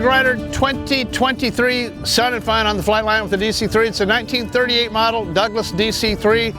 Dan Gryder, 2023 Sun and Fun on the flight line with the DC-3. It's a 1938 model Douglas DC-3.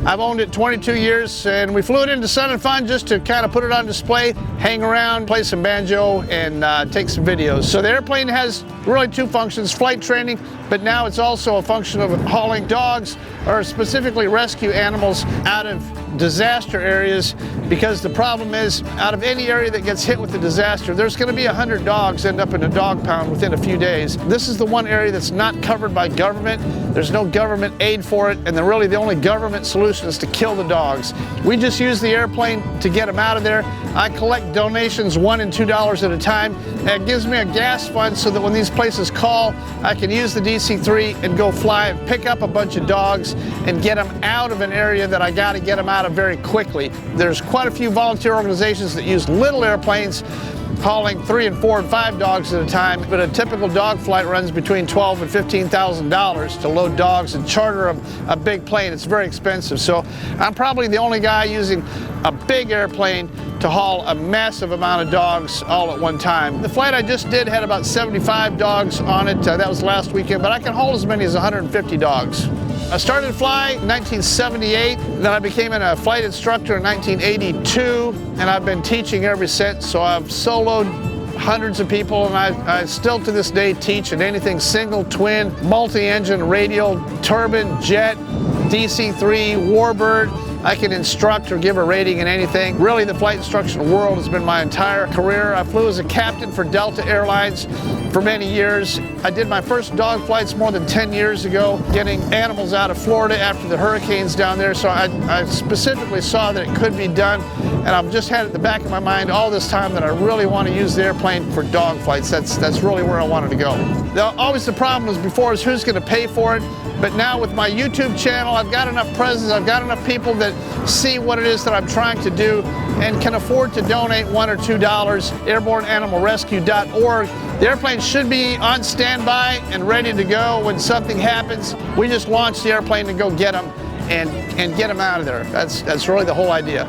I've owned it 22 years, and we flew it into Sun and Fun just to kind of put it on display, hang around, play some banjo, and take some videos. So the airplane has really two functions: flight training, but now it's also a function of hauling dogs, or specifically rescue animals, out of disaster areas, because the problem is, out of any area that gets hit with a disaster, there's going to be 100 dogs end up in a dog pound within a few days. This is the one area that's not covered by government. There's no government aid for it, and really the only government solution is to kill the dogs. We just use the airplane to get them out of there. I collect donations $1 and $2 at a time. That gives me a gas fund so that when these places call, I can use the DC-3 and go fly and pick up a bunch of dogs and get them out of an area that I got to get them out of very quickly. There's quite a few volunteer organizations that use little airplanes, hauling 3 and 4 and 5 dogs at a time, but a typical dog flight runs between $12,000 and $15,000 to load dogs and charter a big plane. It's very expensive. So I'm probably the only guy using a big airplane to haul a massive amount of dogs all at one time. The flight I just did had about 75 dogs on it. That was last weekend, but I can hold as many as 150 dogs. I started flying in 1978, then I became a flight instructor in 1982, and I've been teaching ever since. So I've soloed hundreds of people, and I still to this day teach at anything single, twin, multi-engine, radial, turbine, jet, DC-3, Warbird. I can instruct or give a rating in anything. Really, the flight instruction world has been my entire career. I flew as a captain for Delta Airlines for many years. I did my first dog flights more than 10 years ago, getting animals out of Florida after the hurricanes down there. So I specifically saw that it could be done, and I've just had it at the back of my mind all this time that I really want to use the airplane for dog flights. That's really where I wanted to go. Always the problem was before is who's going to pay for it. But now with my YouTube channel, I've got enough presence, I've got enough people that see what it is that I'm trying to do and can afford to donate $1 or $2. airborneanimalrescue.org. The airplane should be on standby and ready to go when something happens. We just launch the airplane to go get them and get them out of there. That's really the whole idea.